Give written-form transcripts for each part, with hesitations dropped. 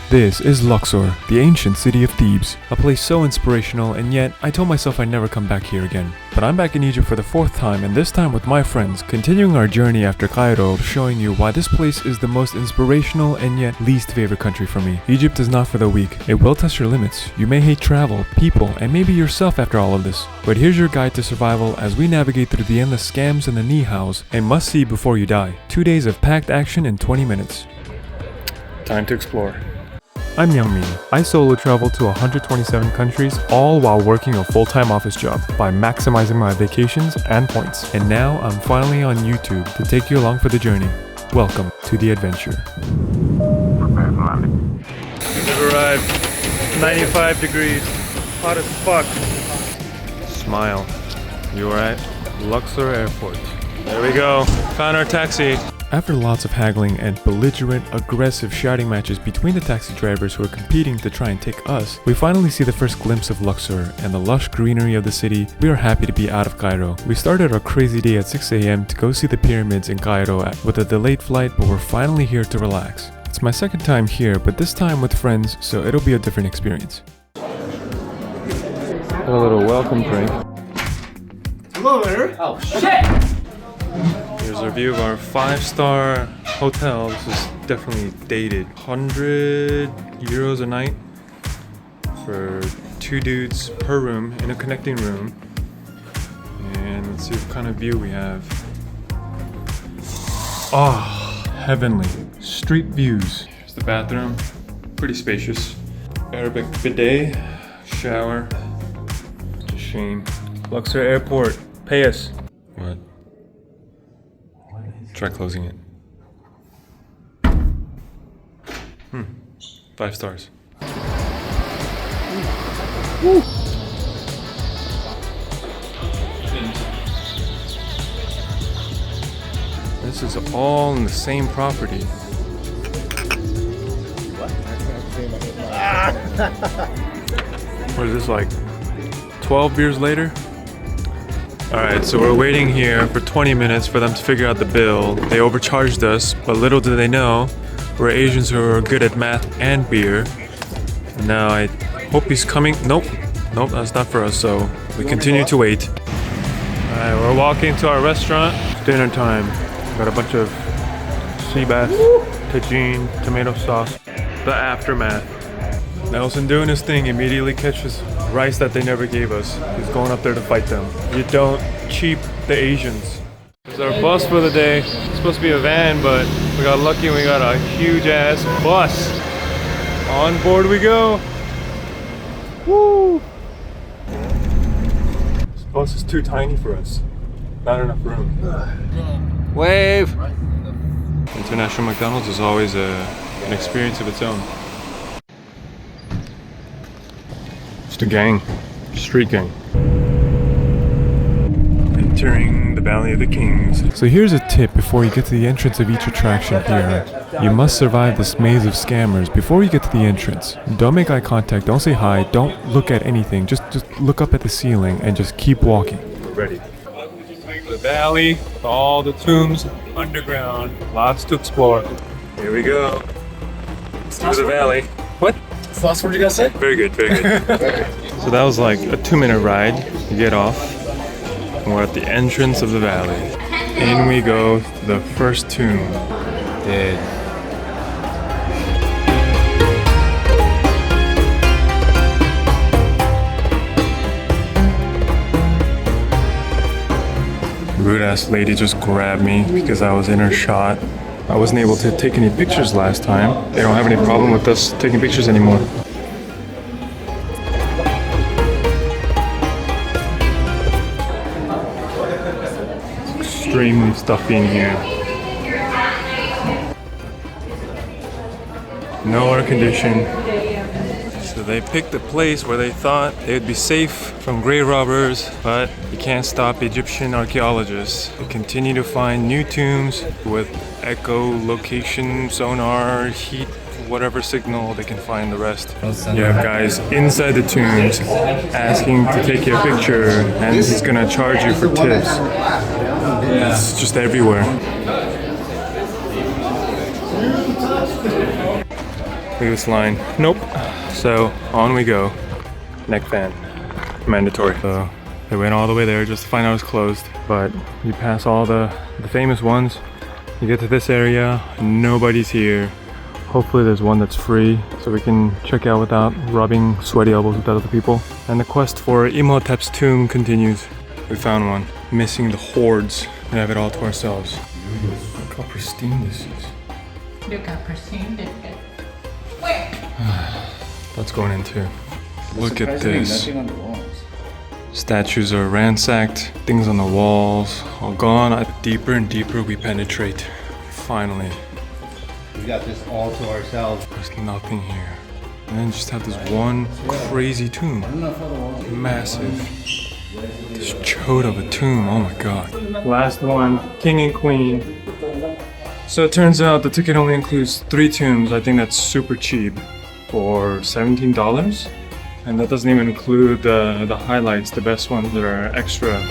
This is Luxor, the ancient city of Thebes, a place so inspirational, and yet I told myself I'd never come back here again. But I'm back in Egypt for the 4th time, and this time with my friends, continuing our journey after Cairo, showing you why this place is the most inspirational and yet least favorite country for me. Egypt is not for the weak. It will test your limits. You may hate travel, people, and maybe yourself after all of this. But here's your guide to survival as we navigate through the endless scams and the ni-haos, a must-see before you die. 2 days of packed action in 20 minutes. Time to explore. I'm YoungMin. I solo travel to 127 countries, all while working a full-time office job by maximizing my vacations and points. And now I'm finally on YouTube to take you along for the journey. Welcome to the adventure. We've arrived. 95 degrees. Hot as fuck. Smile. You are at Luxor Airport. There we go. Found our taxi. After lots of haggling and belligerent, aggressive shouting matches between the taxi drivers who are competing to try and take us, we finally see the first glimpse of Luxor and the lush greenery of the city. We are happy to be out of Cairo. We started our crazy day at 6 a.m. to go see the pyramids in Cairo with a delayed flight, but we're finally here to relax. It's my second time here, but this time with friends, so it'll be a different experience. A little welcome drink. Hello there. Oh shit! Here's a view of our 5-star hotel. This is definitely dated. 100 euros a night for 2 dudes per room in a connecting room. And let's see what kind of view we have. Oh, heavenly. Street views. Here's the bathroom. Pretty spacious. Arabic bidet. Shower. It's a shame. Luxor Airport. Pay us. What? Try closing it. 5 stars. Woo. This is all in the same property. What is this, like 12 beers later? Alright, so we're waiting here for 20 minutes for them to figure out the bill. They overcharged us, but little do they know, we're Asians who are good at math and beer. Now I hope he's coming. Nope, that's not for us, so we continue to wait. Alright, we're walking to our restaurant. It's dinner time. Got a bunch of sea bass, tagine, tomato sauce. The aftermath. Nelson doing his thing, immediately catches rice that they never gave us. He's going up there to fight them. You don't cheap the Asians. This is our bus for the day. It's supposed to be a van, but we got lucky and we got a huge ass bus. On board we go. Woo! This bus is too tiny for us. Not enough room. Wave! International McDonald's is always an experience of its own. Just a gang. Street gang. Entering the Valley of the Kings. So here's a tip before you get to the entrance of each attraction here. You must survive this maze of scammers before you get to the entrance. Don't make eye contact, don't say hi, don't look at anything. Just look up at the ceiling and just keep walking. We're ready. The valley, with all the tombs, underground, lots to explore. Here we go. Through the valley. What? What's the last word you guys say? Very good, very good. So that was like a 2-minute ride. You get off, and we're at the entrance of the valley. In we go to the first tomb. Dead. Rude ass lady just grabbed me because I was in her shot. I wasn't able to take any pictures last time. They don't have any problem with us taking pictures anymore. It's extremely stuffy in here. No air conditioning. So they picked a place where they thought they would be safe from grave robbers, but you can't stop Egyptian archaeologists. They continue to find new tombs with echolocation, sonar, heat, whatever signal they can find the rest. You have guys inside the tombs asking to take your picture, and he's gonna charge you for tips. It's just everywhere. Leave this line. Nope. So on we go. Neck fan. Mandatory. So they went all the way there just to find out it's closed. But you pass all the famous ones. You get to this area, nobody's here. Hopefully there's one that's free so we can check out without rubbing sweaty elbows with other people. And the quest for Imhotep's tomb continues. We found one. Missing the hordes. We have it all to ourselves. Look how pristine this is. Look how pristine this is. Where? That's going in too. Look at this. Statues are ransacked, things on the walls all gone. Deeper and deeper we penetrate. Finally. We got this all to ourselves. There's nothing here. And then just have this one crazy tomb. Massive. This chode of a tomb, oh my god. Last one, king and queen. So it turns out the ticket only includes 3 tombs. I think that's super cheap for $17. And that doesn't even include the highlights, the best ones that are extra.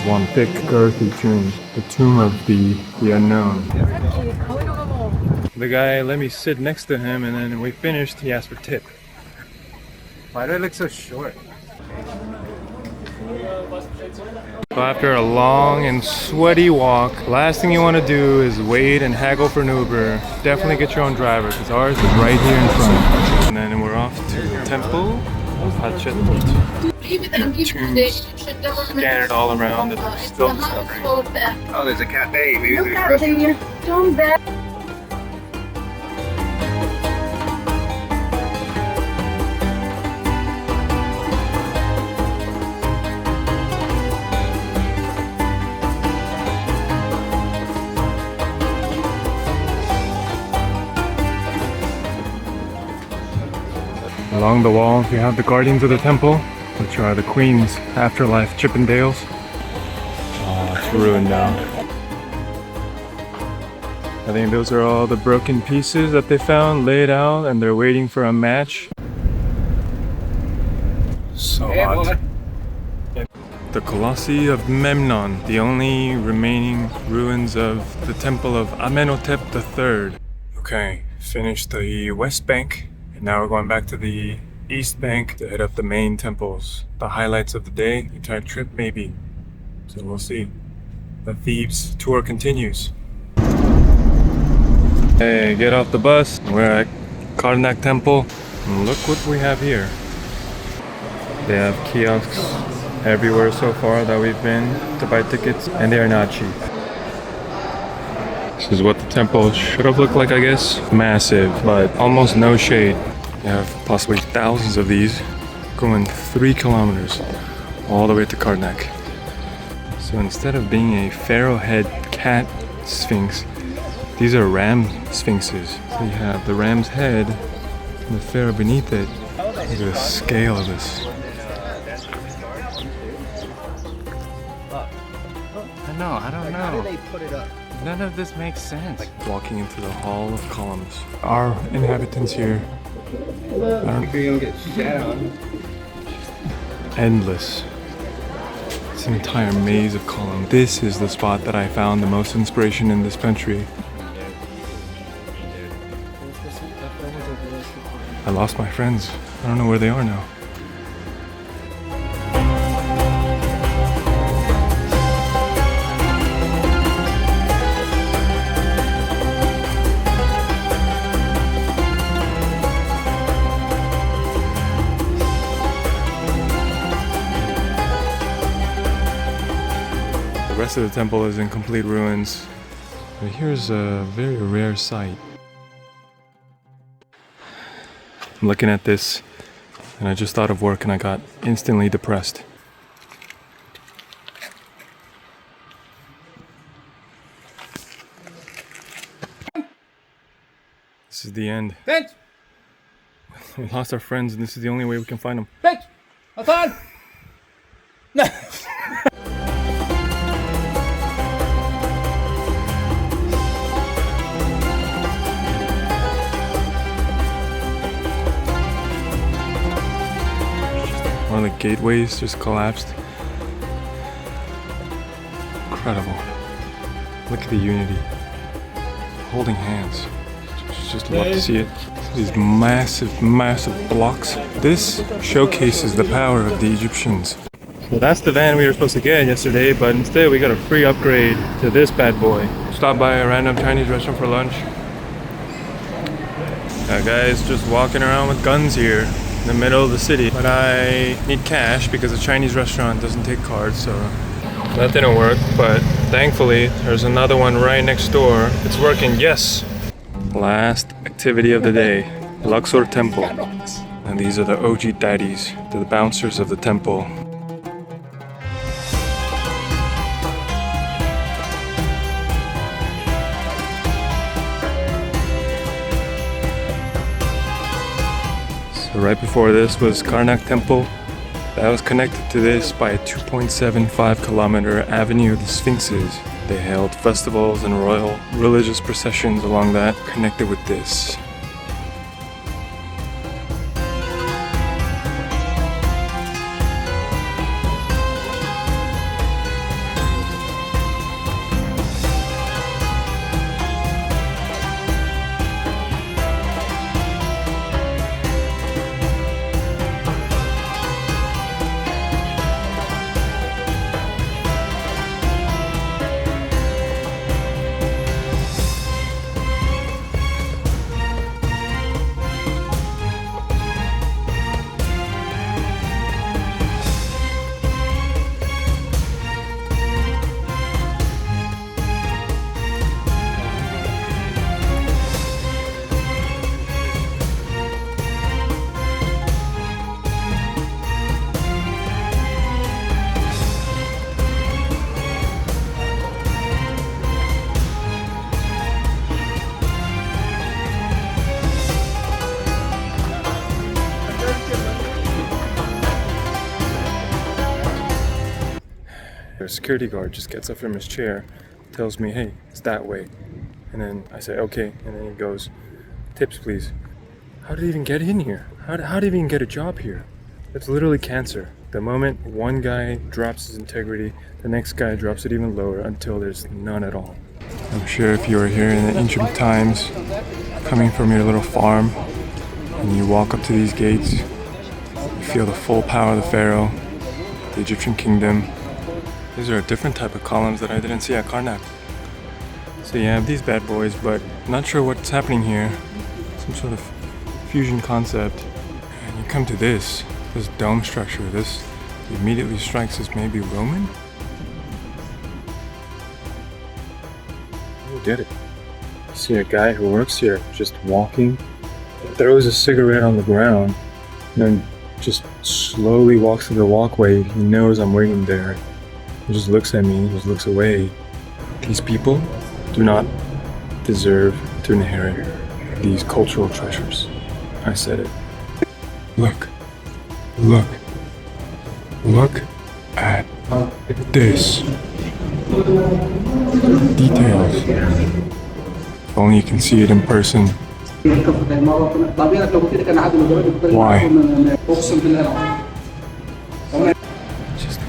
One thick, girthy tomb. The tomb of the unknown. The guy let me sit next to him, and then when we finished, he asked for tip. Why do I look so short? So after a long and sweaty walk, the last thing you want to do is wait and haggle for an Uber. Definitely get your own driver, because ours is right here in front. And then we're off to the temple of Hatshepsut. Scattered all around, and we're still discovering. Oh, there's a cafe. Maybe there's a restaurant. Along the wall, you have the guardians of the temple, which are the Queen's afterlife Chippendales. Oh, it's ruined now. I think those are all the broken pieces that they found laid out, and they're waiting for a match. So hot. The Colossi of Memnon, the only remaining ruins of the temple of Amenhotep III. Okay, finished the west bank, and now we're going back to the east bank to hit up the main temples. The highlights of the day, the entire trip maybe. So we'll see. The Thebes tour continues. Hey, get off the bus. We're at Karnak Temple. And look what we have here. They have kiosks everywhere so far that we've been to buy tickets, and they are not cheap. This is what the temple should have looked like, I guess. Massive, but almost no shade. You have possibly thousands of these going 3 kilometers all the way to Karnak. So instead of being a pharaoh head cat sphinx, these are ram sphinxes. So you have the ram's head and the pharaoh beneath it. Look at the scale of this. I don't know. How do they put it up? None of this makes sense. Walking into the Hall of Columns. Our inhabitants here are You're gonna get shat on. endless. It's an entire maze of columns. This is the spot that I found the most inspiration in this country. I lost my friends. I don't know where they are now. The rest of the temple is in complete ruins. But here's a very rare sight. I'm looking at this, and I just thought of work and I got instantly depressed. This is the end. Thanks. We lost our friends and this is the only way we can find them. Bitch! Nathan! One of the gateways just collapsed. Incredible. Look at the unity. Holding hands. Just love to see it. These massive, massive blocks. This showcases the power of the Egyptians. So that's the van we were supposed to get yesterday, but instead we got a free upgrade to this bad boy. Stopped by a random Chinese restaurant for lunch. Guys just walking around with guns here in the middle of the city. But I need cash because the Chinese restaurant doesn't take cards, so that didn't work. But thankfully, there's another one right next door. It's working, yes! Last activity of the day, Luxor Temple. And these are the OG daddies, the bouncers of the temple. So right before this was Karnak Temple. That was connected to this by a 2.75 kilometer avenue of the Sphinxes. They held festivals and royal religious processions along that, connected with this. A security guard just gets up from his chair, tells me, hey, it's that way. And then I say, okay. And then he goes, tips please. How did he even get in here? How did he even get a job here? It's literally cancer. The moment one guy drops his integrity, the next guy drops it even lower until there's none at all. I'm sure if you were here in the ancient times, coming from your little farm, and you walk up to these gates, you feel the full power of the pharaoh, the Egyptian kingdom. These are a different type of columns that I didn't see at Karnak. So you have these bad boys, but not sure what's happening here. Some sort of fusion concept. And you come to this dome structure. This immediately strikes as maybe Roman? I don't get it. I see a guy who works here just walking, throws a cigarette on the ground, and then just slowly walks to the walkway. He knows I'm waiting there. He just looks at me, just looks away. These people do not deserve to inherit these cultural treasures. I said it. Look. Look. Look at this. Details. If only you can see it in person. Why?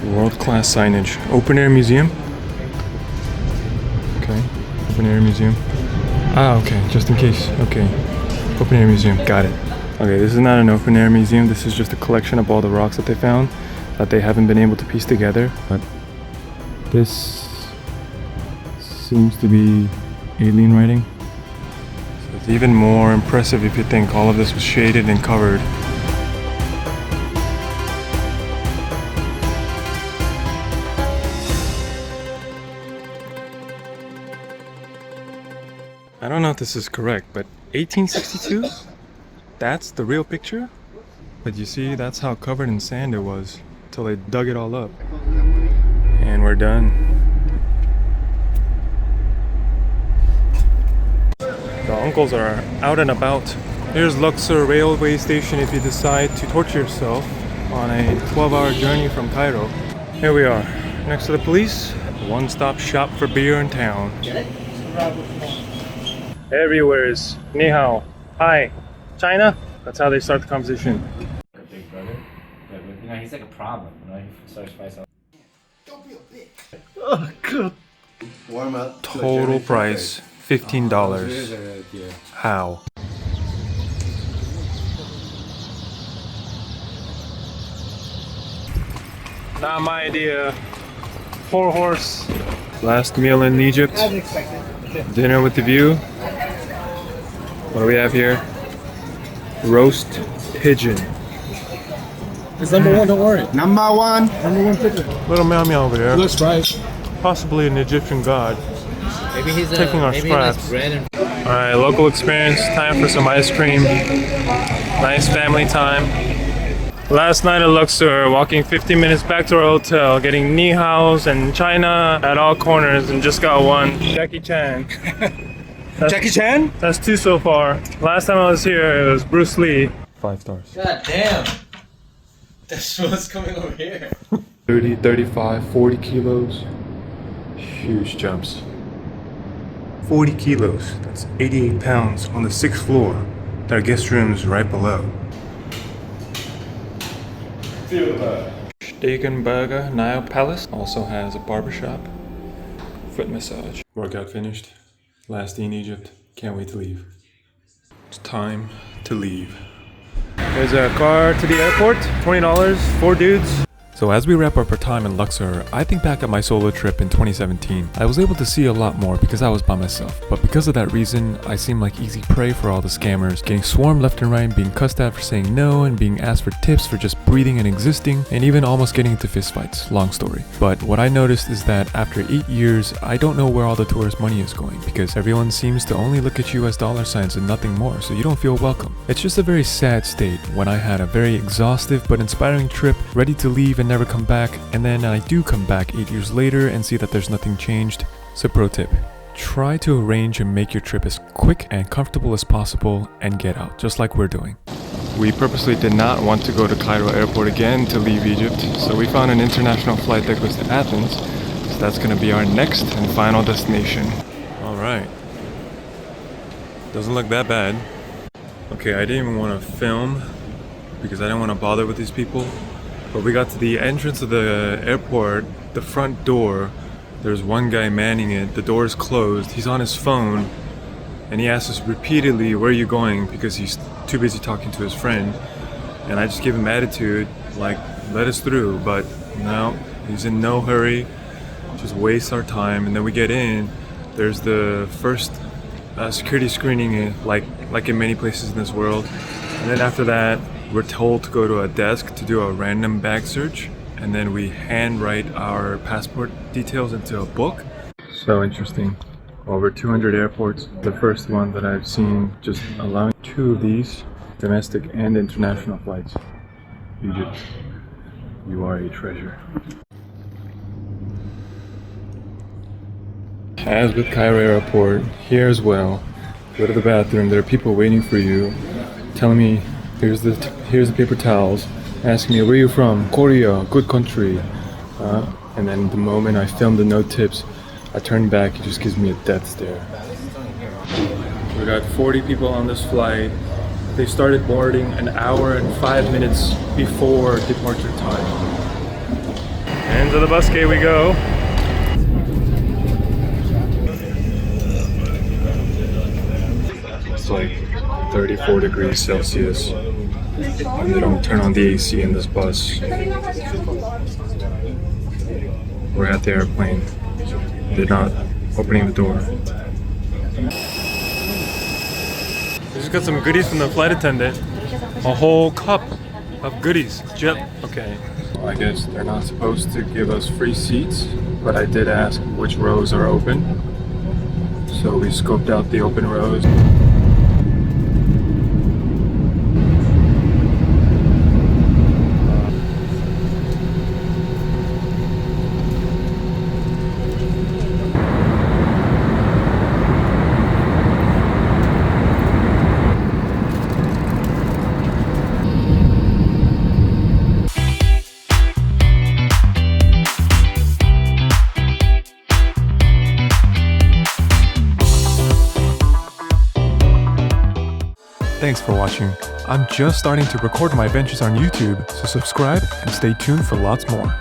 World-class signage. Open-air museum? Okay. Open-air museum. Ah, okay. Just in case. Okay. Open-air museum. Got it. Okay, this is not an open-air museum. This is just a collection of all the rocks that they found that they haven't been able to piece together. But this seems to be alien writing. So it's even more impressive if you think all of this was shaded and covered. I don't know if this is correct, but 1862? That's the real picture? But you see, that's how covered in sand it was, till they dug it all up. And we're done. The uncles are out and about Here's Luxor railway station if you decide to torture yourself on a 12-hour journey from Cairo. Here we are, next to the police. One-stop shop for beer in town. Everywhere is ni hao, hi, China. That's how they start the conversation. Big brother, but you know he's like a problem. You know, he starts fights. Oh, God. Warm up. Total price $15. How? Not my idea. 4-horse. Last meal in Egypt. As expected. Dinner with the view. What do we have here? Roast pigeon. It's number one, don't worry. Number one. Number one picture. Little meow meow over there. Looks right. Possibly an Egyptian god. Maybe he's Taking our maybe he likes scraps. bread and Alright, local experience. Time for some ice cream. Nice family time. Last night at Luxor, walking 15 minutes back to our hotel, getting ni haos and China at all corners, and just got one. Jackie Chan. Jackie Chan? That's 2 so far. Last time I was here, it was Bruce Lee. 5 stars. God damn! That's what's coming over here. 30, 35, 40 kilos. Huge jumps. 40 kilos. That's 88 pounds on the 6th floor. Our guest room's right below. Steigenberger Nile Palace also has a barbershop. Foot massage. Workout finished. Last day in Egypt. Can't wait to leave. It's time to leave. There's a car to the airport. $20, 4 dudes. So as we wrap up our time in Luxor, I think back at my solo trip in 2017. I was able to see a lot more because I was by myself. But because of that reason, I seemed like easy prey for all the scammers, getting swarmed left and right, being cussed at for saying no, and being asked for tips for just breathing and existing, and even almost getting into fistfights. Long story. But what I noticed is that after 8 years, I don't know where all the tourist money is going, because everyone seems to only look at you as dollar signs and nothing more, so you don't feel welcome. It's just a very sad state when I had a very exhaustive but inspiring trip, ready to leave and never come back, and then I do come back 8 years later and see that there's nothing changed. So pro tip, try to arrange and make your trip as quick and comfortable as possible and get out, just like we're doing. We purposely did not want to go to Cairo airport again to leave Egypt, so we found an international flight that goes to Athens, so that's going to be our next and final destination. Alright. Doesn't look that bad. Okay, I didn't even want to film because I didn't want to bother with these people. But we got to the entrance of the airport, the front door. There's one guy manning it. The door is closed. He's on his phone. And he asks us repeatedly, where are you going? Because he's too busy talking to his friend. And I just give him attitude, like, let us through. But no, he's in no hurry. Just waste our time. And then we get in. There's the first security screening, like in many places in this world. And then after that, we're told to go to a desk to do a random bag search, and then we handwrite our passport details into a book. So interesting. Over 200 airports. The first one that I've seen just allowing 2 of these, domestic and international flights. Egypt, you are a treasure. As with Cairo airport, here as well, go to the bathroom, there are people waiting for you, telling me, here's the paper towels, asking me, where are you from? Korea, good country. And then the moment I film the no tips, I turn back, he just gives me a death stare. We got 40 people on this flight. They started boarding an hour and 5 minutes before departure time. Into the bus gate we go. It's like 34 degrees Celsius. And they don't turn on the AC in this bus. We're at the airplane. They're not opening the door. We just got some goodies from the flight attendant. A whole cup of goodies. Okay. Well, I guess they're not supposed to give us free seats, but I did ask which rows are open. So we scoped out the open rows. Thanks for watching. I'm just starting to record my adventures on YouTube, so subscribe and stay tuned for lots more.